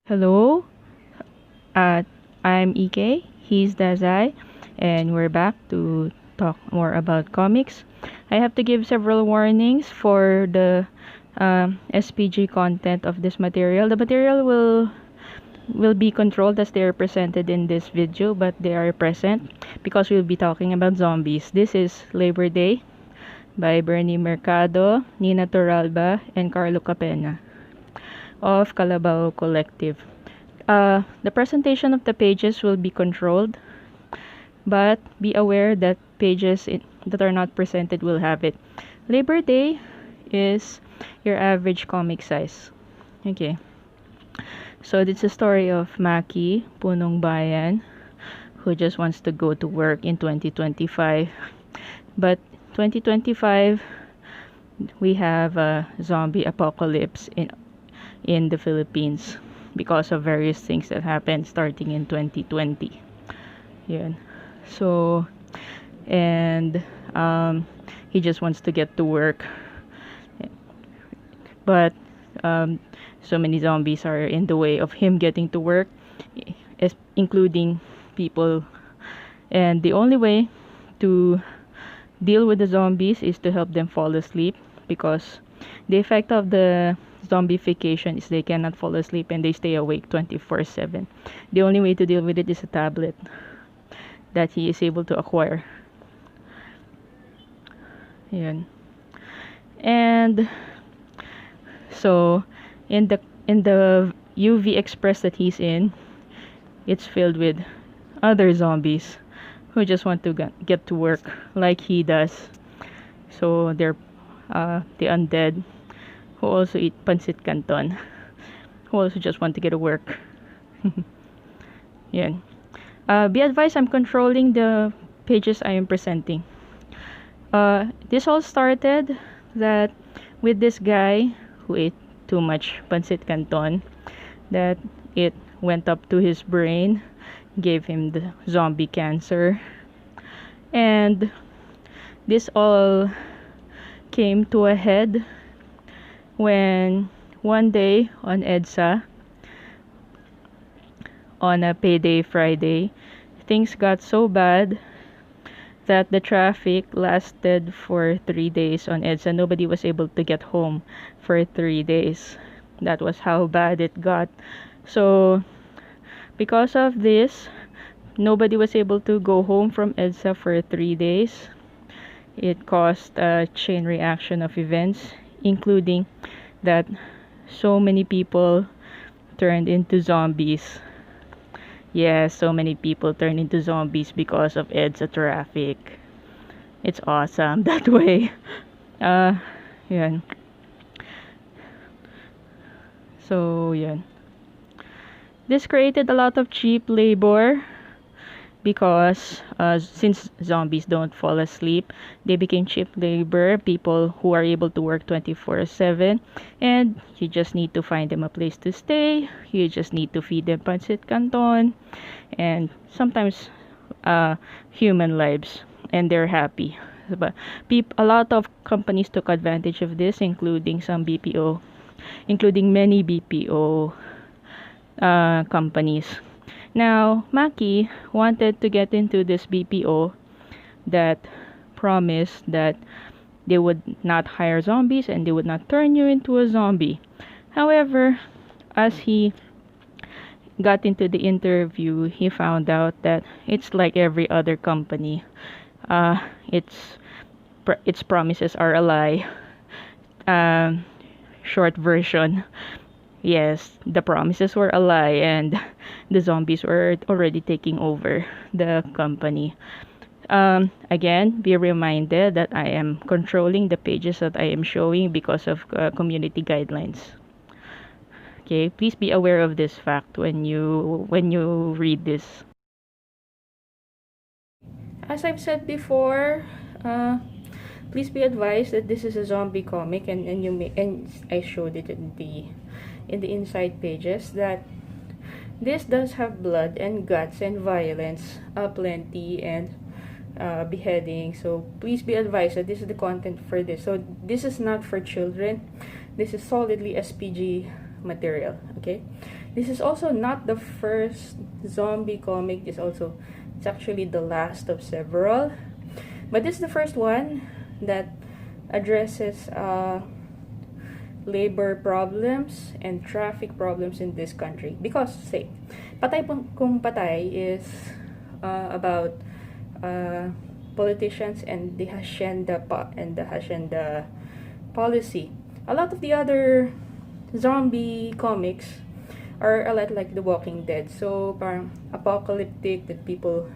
Hello, I'm EK, he's DAZAI, and we're back to talk more about comics. I have to give several warnings for the SPG content of this material. The material will be controlled as they are presented in this video, but they are present because we'll be talking about zombies. This is Labor Day by Bernie Mercado, Nina Torralba, and Carlo Carpena of Kalabaw Kolektib. The presentation of the pages will be controlled, but be aware that that are not presented will have it. Labor Day is your average comic size. Okay. So this is a story of Maki, punong bayan, who just wants to go to work in 2025. But 2025, we have a zombie apocalypse in the Philippines because of various things that happened starting in 2020. Yun. So, and he just wants to get to work. But so many zombies are in the way of him getting to work, including people. And the only way to deal with the zombies is to help them fall asleep, because the effect of the zombification is they cannot fall asleep and they stay awake 24/7. The only way to deal with it is a tablet that he is able to acquire. Yan. And so in the UV Express that he's in, it's filled with other zombies who just want to get to work like he does. So they're the undead who also eat pancit canton, who also just want to get to work. Yan. Be advised, I'm controlling the pages I am presenting. This all started that with this guy who ate too much pancit canton, that it went up to his brain, gave him the zombie cancer, and this all came to a head when one day on EDSA, on a payday Friday, things got so bad that the traffic lasted for 3 days on EDSA. Nobody was able to get home for 3 days. That was how bad it got. So because of this, nobody was able to go home from EDSA for 3 days. It caused a chain reaction of events, including that so many people turned into zombies. Yes, so many people turned into zombies because of EDSA traffic. It's awesome that way. Yan. So, yan. This created a lot of cheap labor because since zombies don't fall asleep, they became cheap labor, people who are able to work 24/7, and you just need to find them a place to stay, you just need to feed them pancit canton, and sometimes human lives, and they're happy. But a lot of companies took advantage of this, including many BPO companies. Now, Maki wanted to get into this BPO that promised that they would not hire zombies and they would not turn you into a zombie. However, as he got into the interview, he found out that it's like every other company. Its promises are a lie. Short version. Yes, the promises were a lie and the zombies were already taking over the company. Again, be reminded that I am controlling the pages that I am showing because of community guidelines. Okay, please be aware of this fact when you read this. As I've said before, please be advised that this is a zombie comic, and I showed it in the inside pages that this does have blood and guts and violence plenty, and beheading. So please be advised that this is the content for this. So this is not for children. This is solidly SPG material. Okay, this is also not the first zombie comic. It's actually the last of several, but this is the first one that addresses labor problems and traffic problems in this country. Because say, Patay Kung Patay is about politicians and the hacienda policy. A lot of the other zombie comics are a lot like The Walking Dead. So parang apocalyptic, that people,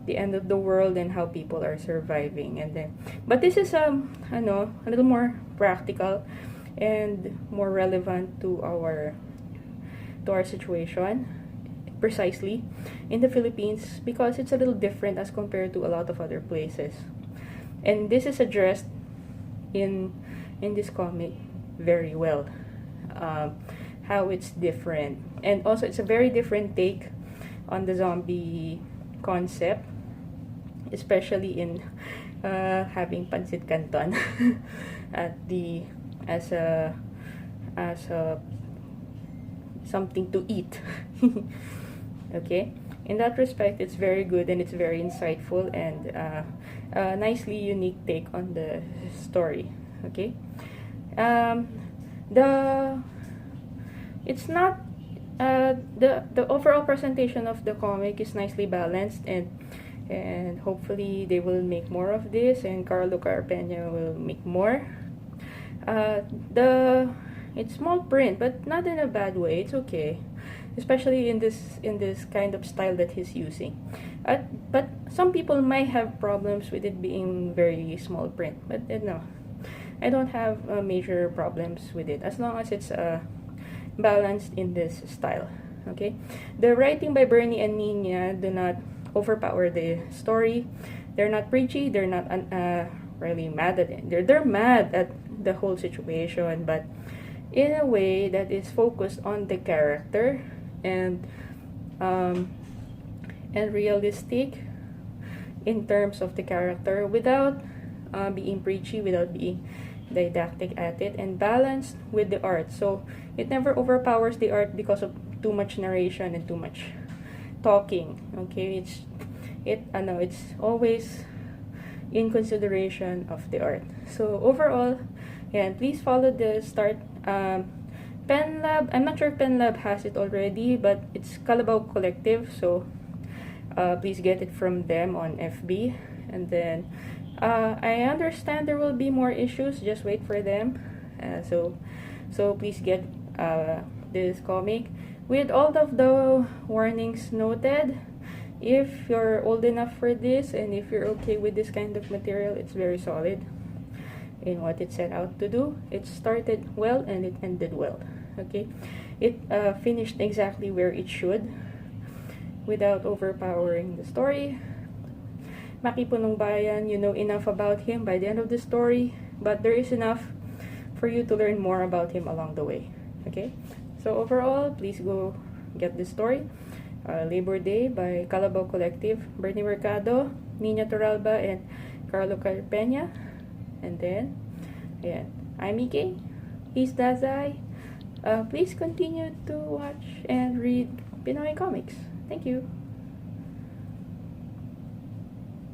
the end of the world and how people are surviving. And then, but this is a little more practical and more relevant to our situation, precisely in the Philippines, because it's a little different as compared to a lot of other places. And this is addressed in this comic very well, how it's different. And also it's a very different take on the zombie concept, especially in having pancit canton as a something to eat. Okay, in that respect, it's very good and it's very insightful and a nicely unique take on the story. Okay, it's not the overall presentation of the comic is nicely balanced, and hopefully they will make more of this, and Carlo Carpena will make more. It's small print, but not in a bad way. It's okay, especially in this kind of style that he's using. But some people might have problems with it being very small print. But no, I don't have major problems with it as long as it's balanced in this style. Okay, the writing by Bernie and Nina do not overpower the story. They're not preachy. They're not really mad at it. They're mad at the whole situation, but in a way that is focused on the character and realistic in terms of the character, without being preachy, without being didactic at it, and balanced with the art. So it never overpowers the art because of too much narration and too much talking. Okay, it's always in consideration of the art. So overall, and please follow the start PenLab. I'm not sure if PenLab has it already, but it's Kalabaw Kolektib, so please get it from them on FB. And then I understand there will be more issues, just wait for them. So please get this comic with all of the warnings noted. If you're old enough for this and if you're okay with this kind of material, it's very solid in what it set out to do. It started well and it ended well. Okay, it finished exactly where it should without overpowering the story. Makipunong bayan, you know enough about him by the end of the story, but there is enough for you to learn more about him along the way. Okay, so overall, please go get this story. Labor Day by Kalabaw Kolektib, Bernie Mercado, Nina Torralba, and Carlo Carpena. And then, yeah, I'm Ike. He's DAZAI. Please continue to watch and read Pinoy comics. Thank you.